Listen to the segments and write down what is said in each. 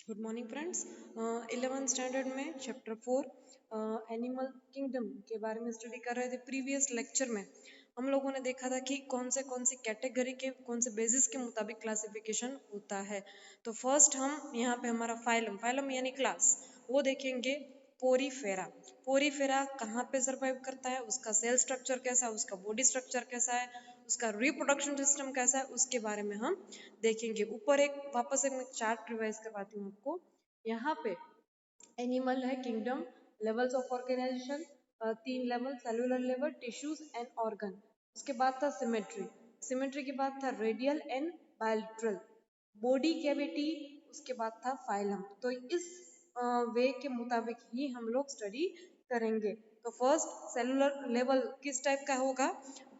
Good morning friends. 11th standard में chapter 4 animal kingdom के बारे में स्टडी कर रहे थे। प्रीवियस लेक्चर में हम लोगों ने देखा था कि कौन सी कैटेगरी के कौन से बेसिस के मुताबिक क्लासिफिकेशन होता है। तो फर्स्ट हम यहाँ पे हमारा फाइलम फाइलम यानी क्लास वो देखेंगे। पोरीफेरा पोरीफेरा कहाँ पे सर्वाइव करता है, उसका सेल स्ट्रक्चर कैसा है, उसका बॉडी स्ट्रक्चर कैसा है, उसका रिप्रोडक्शन सिस्टम कैसा है, उसके बारे में हम देखेंगे। ऊपर एक वापस एक मैं चार्ट रिवाइज करवाती हूँ आपको। यहाँ पे एनिमल है kingdom, levels of organisation, 3 level, cellular level, tissues and organ. उसके बाद था सिमेट्री, सिमेट्री के बाद था radial and bilateral, body cavity, उसके बाद था फाइलम। तो इस वे के मुताबिक ही हम लोग स्टडी करेंगे। तो फर्स्ट सेलुलर लेवल किस टाइप का होगा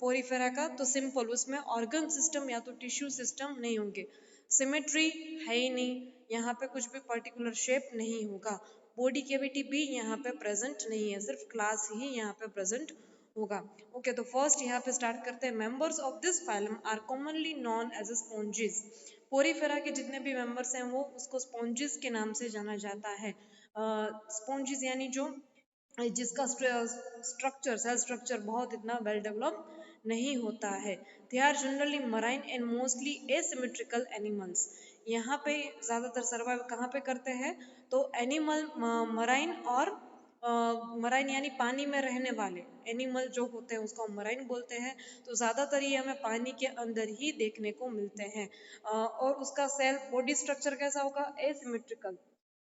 पोरीफेरा का, तो सिंपल, उसमें ऑर्गन सिस्टम या तो टिश्यू सिस्टम नहीं होंगे। सिमेट्री है ही नहीं, यहाँ पे कुछ भी पर्टिकुलर शेप नहीं होगा। बॉडी कैविटी भी यहाँ पे प्रेजेंट नहीं है, सिर्फ क्लास ही यहाँ पे प्रेजेंट होगा। ओके, तो फर्स्ट यहाँ पे स्टार्ट करते हैं। Members of this phylum are commonly known as sponges. Porifera के जितने भी मेंबर्स हैं वो उसको स्पॉन्जिस के नाम से जाना जाता है। स्पॉन्जिस यानी जो जिसका स्ट्रक्चर सेल स्ट्रक्चर बहुत इतना वेल डेवलप नहीं होता है। They are generally marine and mostly asymmetrical animals. यहाँ पे ज़्यादातर सर्वाइव कहाँ पे करते हैं, तो एनिमल मराइन और मराइन यानी पानी में रहने वाले एनिमल जो होते हैं उसको हम मराइन बोलते हैं। तो ज़्यादातर ये हमें पानी के अंदर ही देखने को मिलते हैं। और उसका सेल बॉडी स्ट्रक्चर कैसा होगा, एसिमेट्रिकल,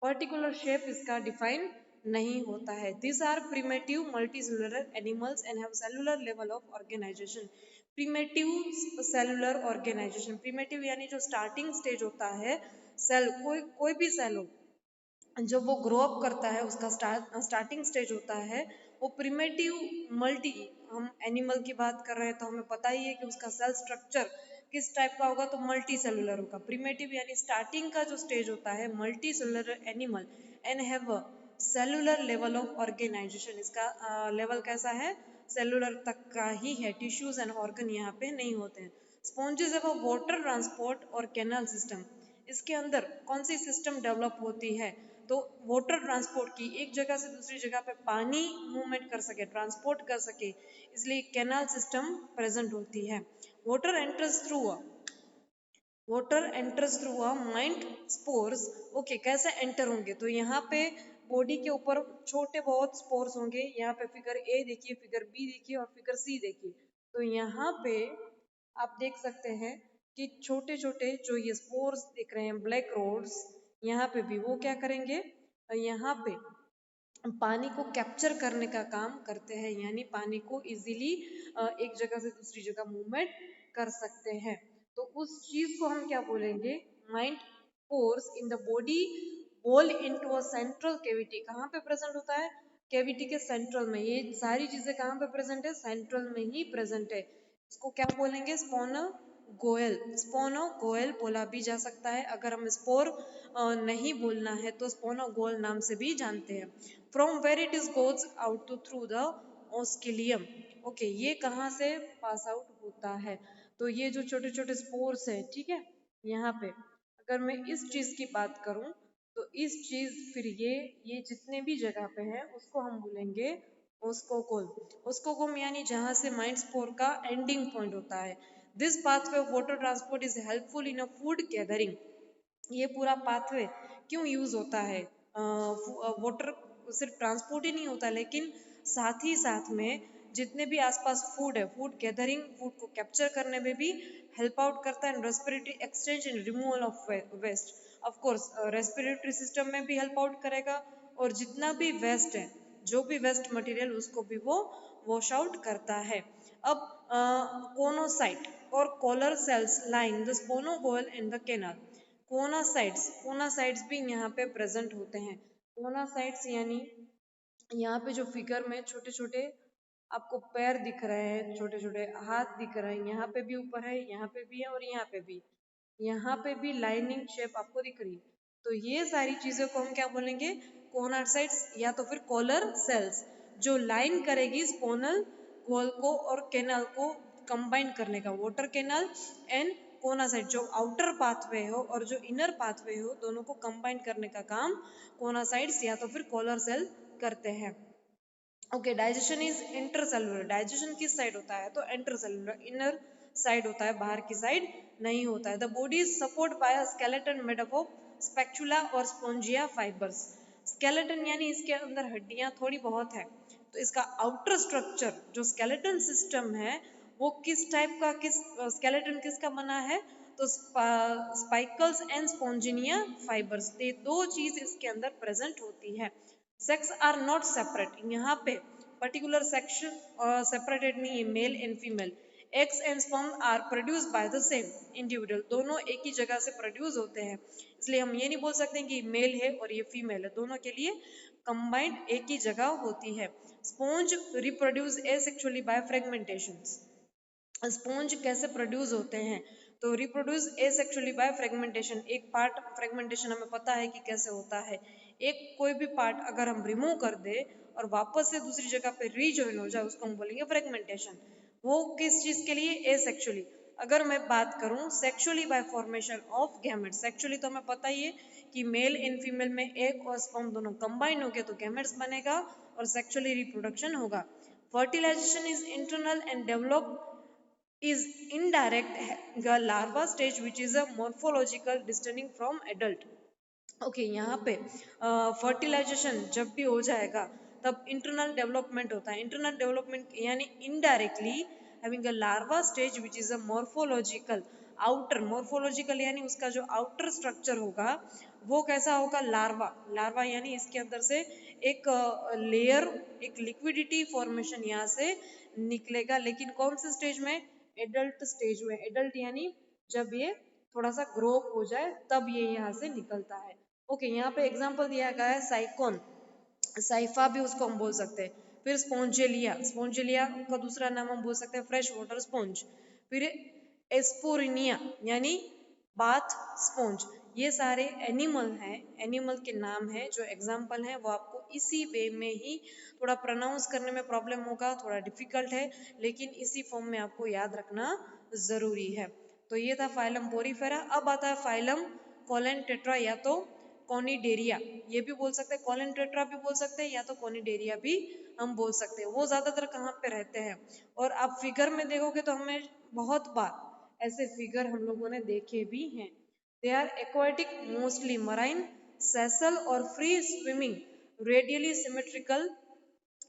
पर्टिकुलर शेप इसका डिफाइन नहीं होता है। This are primitive multicellular animals and have cellular level of organisation. Primitive cellular organisation, primitive यानी जो स्टार्टिंग स्टेज होता है सेल, कोई भी सेल हो जब वो ग्रो अप करता है उसका स्टार्टिंग स्टेज होता है वो प्रिमेटिव मल्टी। हम एनिमल की बात कर रहे हैं तो हमें पता ही है कि उसका सेल स्ट्रक्चर किस टाइप का होगा, तो मल्टी सेलुलर होगा। प्रिमेटिव यानी स्टार्टिंग का जो स्टेज होता है multicellular animal and have cellular level of organisation. इसका लेवल कैसा है, सेलुलर तक का ही है, टिश्यूज एंड ऑर्गन यहाँ पे नहीं होते हैं। स्पॉन्जेस है वो वाटर ट्रांसपोर्ट और कैनल सिस्टम, इसके अंदर कौन सी सिस्टम डेवलप होती है, तो वाटर ट्रांसपोर्ट की, एक जगह से दूसरी जगह पे पानी मूवमेंट कर सके, ट्रांसपोर्ट कर सके, इसलिए कैनाल सिस्टम प्रेजेंट होती है। Water enters through mind spores. Okay, कैसे एंटर होंगे, तो यहाँ पे बॉडी के ऊपर छोटे बहुत स्पोर्स होंगे। यहाँ पे फिगर ए देखिए, फिगर बी देखिए और फिगर सी देखिए। तो यहाँ पे आप देख सकते हैं कि छोटे छोटे जो ये स्पोर्स दिख रहे हैं ब्लैक रोड्स, यहाँ पे भी वो क्या करेंगे, यहाँ पे पानी को कैप्चर करने का काम करते हैं, यानी पानी को इजीली एक जगह से दूसरी जगह मूवमेंट कर सकते हैं। तो उस चीज को हम क्या बोलेंगे, mind force in the body बोल इनटू अ सेंट्रल कैविटी। कहाँ पे प्रेजेंट होता है, कैविटी के सेंट्रल में। ये सारी चीजें कहाँ पे प्रेजेंट है, सेंट्रल में ही प्रेजेंट है। इसको क्या बोलेंगे, स्पोनो गोयल। स्पोनो गोयल बोला भी जा सकता है, अगर हम स्पोर नहीं बोलना है तो स्पोनो गोयल नाम से भी जानते हैं। From where it is goes out to through the osculum. Okay, ये कहाँ से पास आउट होता है, तो ये जो छोटे छोटे स्पोर्स है, ठीक है, यहाँ पे अगर मैं इस चीज की बात करूं तो इस चीज फिर ये जितने भी जगह पे है उसको हम बोलेंगे ओस्कोकोल। ओस्कोकोम यानी जहां से माइंड स्पोर का एंडिंग पॉइंट होता है। This pathway of water transport is helpful in a food gathering. ये पूरा पाथवे क्यों यूज होता है, वाटर सिर्फ ट्रांसपोर्ट ही नहीं होता लेकिन साथ ही साथ में जितने भी आसपास फूड है, फूड गैदरिंग, फूड को कैप्चर करने में भी हेल्प आउट करता है। Respiratory exchange and removal of waste, of course respiratory system में भी हेल्प आउट करेगा, और जितना भी वेस्ट है, जो भी वेस्ट मटेरियल उसको भी वो वॉश आउट करता है। अब कोनोसाइट और collar cells line the spongocoel in the canal. Choanocytes भी यहाँ पे प्रेजेंट होते हैं। कोनासाइट्स यानी यहाँ पे जो फिगर में छोटे छोटे आपको पैर दिख रहे हैं, छोटे छोटे हाथ दिख रहे हैं, यहाँ पे भी ऊपर है, यहाँ पे भी है और यहाँ पे भी लाइनिंग शेप आपको दिख रही है। तो ये सारी चीजों को हम क्या बोलेंगे, कोनासाइट्स या तो फिर कॉलर सेल्स, जो लाइन करेगी स्पोनल गोल को और कैनाल को कंबाइन करने का, वाटर कैनाल एंड कोनासाइड, जो आउटर पाथवे हो और जो इनर पाथवे हो, दोनों को कंबाइन करने का काम कोनासाइड्स या तो फिर कॉलर सेल करते हैं। Okay, digestion is intercellular. Digestion किस साइड होता है? तो इंटरसेलुलर, इनर साइड होता है, बाहर की साइड नहीं होता है। The body is support by a skeleton made up of spicules और स्पोंजिया फाइबर्स। स्केलेटन यानी इसके अंदर हड्डियां थोड़ी बहुत है, तो इसका आउटर स्ट्रक्चर जो स्केलेटन सिस्टम है वो किस टाइप का, किस स्केलेटन किसका बना है? तो स्पाइकल्स एंड स्पोंजिनिया फाइबर्स, ये दो चीज इसके अंदर प्रेजेंट होती है। सेक्स आर नॉट सेपरेट, यहाँ पे पर्टिकुलर सेक्शन सेपरेटेड नहीं है, male and female. Eggs and sperm are produce by the same individual, दोनों एक ही जगह से प्रोड्यूस होते हैं, इसलिए हम ये नहीं बोल सकते कि मेल है और ये फीमेल है, दोनों के लिए कंबाइंड एक ही जगह होती है। Sponge reproduce asexually by fragmentation. Sponge कैसे प्रोड्यूस होते हैं? तो रिप्रोड्यूस एसेक्सुअली बाय फ्रेगमेंटेशन। एक पार्ट फ्रेगमेंटेशन हमें पता है कि कैसे होता है, एक कोई भी पार्ट अगर हम रिमूव कर दे और वापस से दूसरी जगह पे रीजॉइन हो जाए, उसको हम बोलेंगे फ्रेगमेंटेशन। वो किस चीज के लिए? एसेक्सुअली। अगर मैं बात करूं sexually by formation of gametes, sexually तो हमें पता ही है कि मेल एंड फीमेल में एग और स्पर्म दोनों कंबाइन हो गए तो गैमेट्स बनेगा और सेक्सुअली रिप्रोडक्शन होगा। Fertilisation is internal and develop is indirect the larva stage which is a morphological distancing from adult. Okay, यहाँ पे फर्टिलाइजेशन जब भी हो जाएगा तब इंटरनल डेवलपमेंट होता है। इंटरनल डेवलपमेंट यानी indirectly having a larva stage which is a morphological outer, morphological यानी उसका जो आउटर स्ट्रक्चर होगा वो कैसा होगा? लार्वा। लार्वा यानी इसके अंदर से एक लेयर, एक लिक्विडिटी फॉर्मेशन यहाँ से निकलेगा, लेकिन कौन से स्टेज में? एडल्ट स्टेज में। एडल्ट यानी जब ये थोड़ा सा ग्रो हो जाए तब ये यहाँ से निकलता है। ओके, यहाँ पे एग्जांपल दिया गया है साइकोन, साइफा भी उसको हम बोल सकते हैं। फिर स्पोंजेलिया, स्पोंजेलिया का दूसरा नाम हम बोल सकते हैं फ्रेश वाटर स्पोंज। फिर एस्पोरिनिया यानी बाथ स्पोंज। ये सारे एनिमल हैं, एनिमल के नाम है, जो एग्जाम्पल हैं वो आपको इसी वे में ही, थोड़ा प्रोनाउंस करने में प्रॉब्लम होगा, थोड़ा डिफिकल्ट है, लेकिन इसी फॉर्म में आपको याद रखना जरूरी है। तो ये था फाइलम पोरीफेरा। अब आता है फाइलम कॉलेंटेट्रा या तो कॉनिडेरिया, ये भी बोल सकते हैं, कॉलेंटेट्रा भी बोल सकते हैं या तो कॉनिडेरिया भी हम बोल सकते हैं। वो ज्यादातर कहाँ पे रहते हैं? और आप फिगर में देखोगे तो हमें बहुत बार ऐसे फिगर हम लोगों ने देखे भी हैं। They are aquatic, mostly marine, sessile और free swimming, radially symmetrical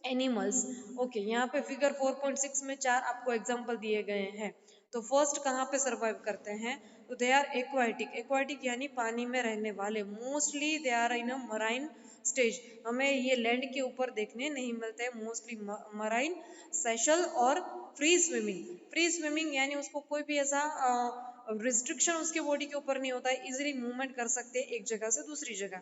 animals. Okay, यहाँ पे फिगर 4.6 में चार आपको एग्जांपल दिए गए हैं। तो फर्स्ट कहाँ पे सरवाइव करते हैं? तो दे आर एक्वाटिक, एक्वाटिक यानी पानी में रहने वाले, mostly they are in a marine stage, हमें ये लैंड के ऊपर देखने नहीं मिलते हैं, मोस्टली मराइन, सेशल और फ्री स्विमिंग। फ्री स्विमिंग यानी उसको कोई भी ऐसा रिस्ट्रिक्शन उसके बॉडी के ऊपर नहीं होता है, इजिली मूवमेंट कर सकते हैं एक जगह से दूसरी जगह।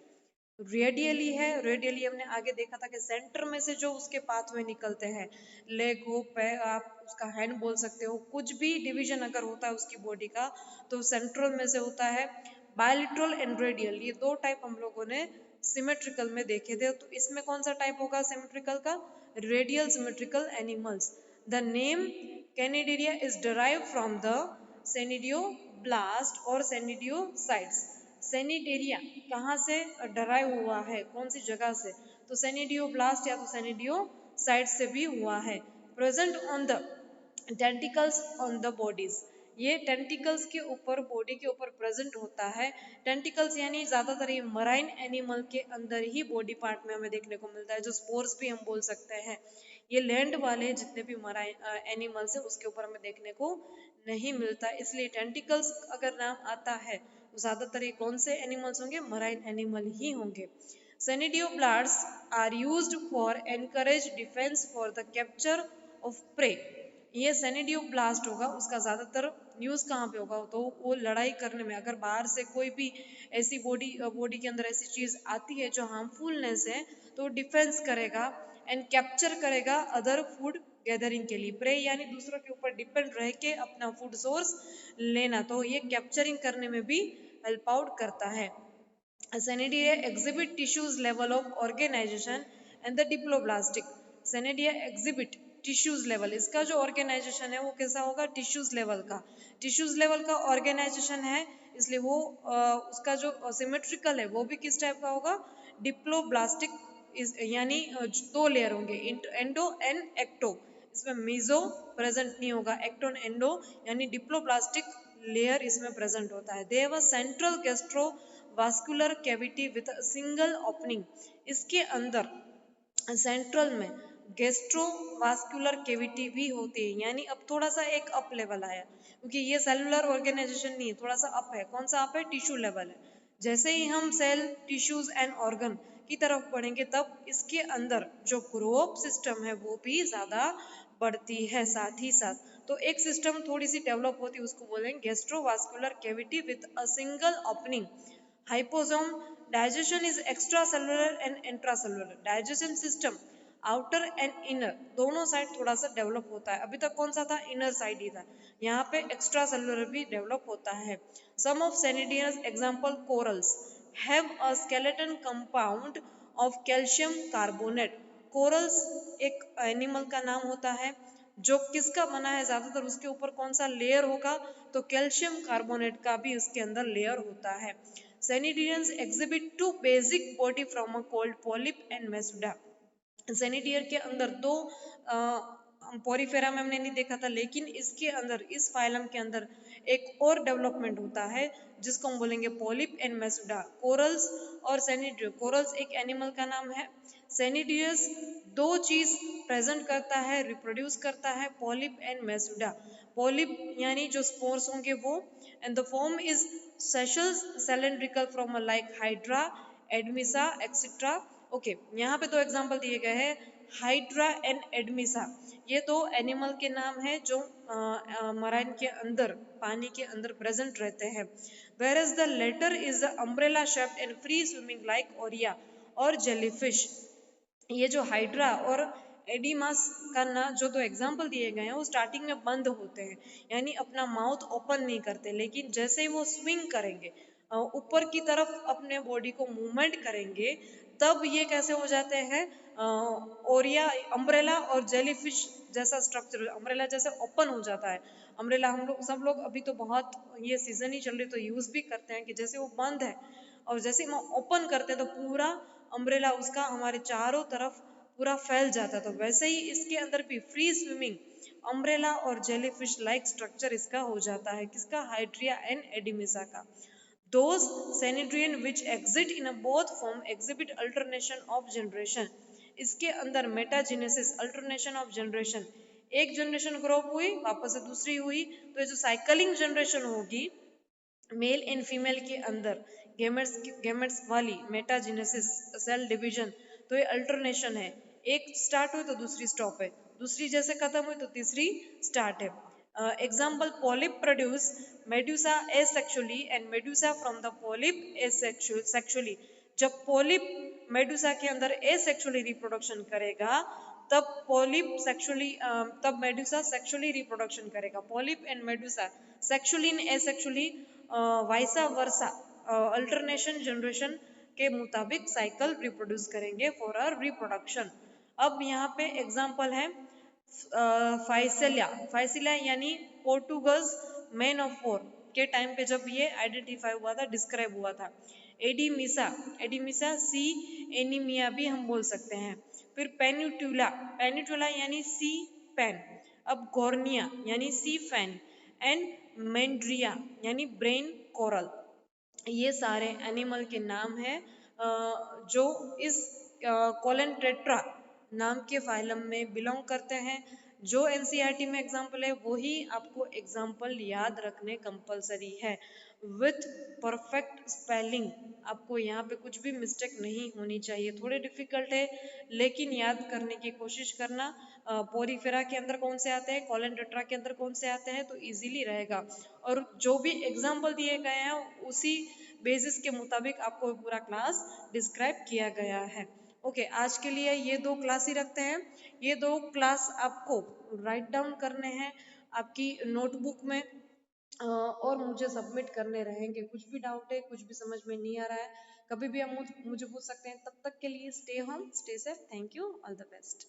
रेडियली है, रेडियली हमने आगे देखा था कि सेंटर में से जो उसके पाथवे निकलते हैं, लेग हो, पैर, आप उसका हैंड बोल सकते हो, कुछ भी डिवीजन अगर होता है उसकी बॉडी का तो सेंट्रल में से होता है। बायलिटरल एंड रेडियल, ये दो टाइप हम लोगों ने सिमेट्रिकल में देखे थे, तो इसमें कौन सा टाइप होगा सिमेट्रिकल का? Radial symmetrical animals. The name cnidaria is derive from the cnidoblast और सेनिडियोसाइट्स। सेनिडेरिया कहाँ से डराइव हुआ है, कौन सी जगह से? तो सेनिडियोब्लास्ट या तो सेनिडियोसाइट से भी हुआ है। Present on the tentacles on the bodies, ये टेंटिकल्स के ऊपर, बॉडी के ऊपर प्रेजेंट होता है। टेंटिकल्स यानी ज्यादातर ये मराइन एनिमल के अंदर ही बॉडी पार्ट में हमें देखने को मिलता है, जो स्पोर्स भी हम बोल सकते हैं। ये लैंड वाले जितने भी मराइन एनिमल्स है उसके ऊपर हमें देखने को नहीं मिलता, इसलिए टेंटिकल्स अगर नाम आता है तो ज्यादातर ये कौन से एनिमल्स होंगे? मराइन एनिमल ही होंगे। Cnidoblasts are used for anchorage defence for the capture of prey. ये सेनिडियोब्लास्ट होगा, उसका ज्यादातर न्यूज कहाँ पे होगा? तो वो लड़ाई करने में, अगर बाहर से कोई भी ऐसी बॉडी के अंदर ऐसी चीज आती है जो हार्मफुलनेस है, तो डिफेंस करेगा एंड कैप्चर करेगा अदर फूड गैदरिंग के लिए। प्रे यानी दूसरों के ऊपर डिपेंड रह के अपना फूड सोर्स लेना, तो ये कैप्चरिंग करने में भी हेल्प आउट करता है। Sanidia exhibit tissues level of organization and the diploblastic. Sanidia exhibit tissues level, इसका जो ऑर्गेनाइजेशन है वो कैसा होगा, टिश्यूज लेवल का। टिश्यूज लेवल का ऑर्गेनाइजेशन है, इसलिए वो उसका जो सिमेट्रिकल है वो भी किस टाइप का होगा, डिप्लोब्लास्टिक, यानी दो लेयर होंगे, एंडो एंड एक्टो। इसमें मीजो प्रेजेंट नहीं होगा, एक्टो एंड एंडो यानी डिप्लोब्लास्टिक लेयर इसमें प्रेजेंट होता है। They have a central gastrovascular cavity with a single opening, इसके अंदर सेंट्रल में गैस्ट्रोवास्कुलर कैविटी भी होती है, यानी अब थोड़ा सा एक अप लेवल आया, क्योंकि ये सेलुलर ऑर्गेनाइजेशन नहीं है, थोड़ा सा अप है। कौन सा अप है, टिश्यू लेवल है। जैसे ही हम सेल, टिश्यूज एंड ऑर्गन की तरफ बढ़ेंगे तब इसके अंदर जो ग्रोथ सिस्टम है वो भी ज्यादा बढ़ती है साथ ही साथ। तो एक सिस्टम थोड़ी सी डेवलप होती है, उसको बोलेंगे gastrovascular cavity with a single opening. Hypostome, digestion is extracellular and intracellular, digestion system outer and inner दोनों साइड थोड़ा सा डेवलप होता है। अभी तक कौन सा था, इनर साइड ही था, यहाँ पे एक्स्ट्रा सेलुलर भी डेवलप होता है। Some of cnidarians example corals have a skeleton compound of calcium carbonate. Corals एक एनिमल का नाम होता है जो किसका बना है, ज्यादातर उसके ऊपर कौन सा लेयर होगा, तो कैल्शियम कार्बोनेट का भी उसके अंदर लेयर होता है। Cnidarians exhibit two basic body from a called polyp and मेसुडा। जेनिडियर के अंदर दो पोरिफेरा में हमने नहीं देखा था, लेकिन इसके अंदर, इस फाइलम के अंदर एक और डेवलपमेंट होता है जिसको हम बोलेंगे पॉलिप एंड मेसुडा। कोरल्स और सेनिडियर, कोरल्स एक एनिमल का नाम है, सेनिडियस दो चीज प्रेजेंट करता है, रिप्रोड्यूस करता है, पॉलिप एंड मेसुडा। पॉलिप यानी जो स्पोर्स होंगे वो, and the form is sessile cylindrical from like hydra, adamsia etcetera. Okay, यहाँ पे दो एग्जांपल दिए गए हैं, हाइड्रा एंड एडमिसा। ये दो एनिमल के नाम है जो मराइन के अंदर, पानी के अंदर प्रेजेंट रहते हैं। Whereas the latter is the umbrella shaped and free swimming like aurelia और जेलीफिश। ये जो हाइड्रा और एडिमास का ना जो दो एग्जाम्पल दिए गए हैं वो स्टार्टिंग में बंद होते हैं, यानी अपना माउथ ओपन नहीं करते, लेकिन जैसे ही वो स्विंग करेंगे, ऊपर की तरफ अपने बॉडी को मूवमेंट करेंगे, तब ये कैसे हो जाते हैं, ओरिया, अम्ब्रेला और जेलीफिश जैसा स्ट्रक्चर, अम्ब्रेला जैसे ओपन हो जाता है। अम्ब्रेला हम लोग, सब लोग अभी तो बहुत, ये सीजन ही चल रही तो यूज भी करते हैं कि जैसे वो बंद है और जैसे ही हम ओपन करते हैं तो पूरा अम्ब्रेला उसका हमारे चारों तरफ पूरा फैल जाता है। तो वैसे ही इसके अंदर भी फ्री स्विमिंग अम्ब्रेला और जेलीफिश लाइक स्ट्रक्चर इसका हो जाता है, किसका, हाइड्रिया एंड एडिमिसा का। Those Sanhedrin which exist in a both form exhibit alternation of generation। इसके अंदर मेटाजेनेसिस, अल्टरनेशन ऑफ जनरेशन, एक जनरेशन ग्रो हुई वापस से दूसरी हुई, तो ये जो साइकिलिंग जनरेशन होगी मेल एंड फीमेल के अंदर, गेमेट्स वाली मेटाजेनेसिस, सेल डिवीजन, तो ये अल्टरनेशन है। एक स्टार्ट हुई तो दूसरी स्टॉप है, दूसरी जैसे खत्म हुई तो तीसरी स्टार्ट है। Example, polyp produce Medusa asexually and Medusa from the polyp asexually. जब पॉलिप मेडुसा के अंदर एसेक्सुअली रिप्रोडक्शन करेगा, तब पॉलिप सेक्सुअली, तब मेडुसा सेक्सुअली रिप्रोडक्शन करेगा। Polyp and Medusa sexually and asexually, वाइसा versa, alternation generation के मुताबिक साइकिल रिप्रोड्यूस करेंगे फॉर अ रिप्रोडक्शन। अब यहाँ पे एग्जाम्पल है फाइसेलिया, फाइसिलिया यानी पोर्टुगल्स मैन ऑफ वॉर के टाइम पे जब ये आइडेंटिफाई हुआ था, डिस्क्राइब हुआ था। एडिमिसा, एडिमिसा सी एनीमिया भी हम बोल सकते हैं। फिर पेन्यूटुला, पेन्यूटुला यानी सी पेन। अब गोर्निया यानी सी फैन, एंड मेंड्रिया यानी ब्रेन कोरल। ये सारे एनिमल के नाम हैं जो इस कोलेंटेट्रा नाम के फाइलम में बिलोंग करते हैं। जो एनसीईआरटी में एग्जाम्पल है वही आपको एग्जाम्पल याद रखने कंपलसरी है, विथ परफेक्ट स्पेलिंग। आपको यहाँ पे कुछ भी मिस्टेक नहीं होनी चाहिए, थोड़े डिफिकल्ट है लेकिन याद करने की कोशिश करना। पोरीफेरा के अंदर कौन से आते हैं, कोलेंटेट्रा के अंदर कौन से आते हैं, तो इजीली रहेगा। और जो भी एग्जाम्पल दिए गए हैं उसी बेसिस के मुताबिक आपको पूरा क्लास डिस्क्राइब किया गया है। ओके, आज के लिए ये दो क्लास ही रखते हैं। ये दो क्लास आपको राइट डाउन करने हैं आपकी नोटबुक में, और मुझे सबमिट करने रहेंगे। कुछ भी डाउट है, कुछ भी समझ में नहीं आ रहा है, कभी भी आप मुझे पूछ सकते हैं। तब तक के लिए stay home, stay safe, thank you, all the best.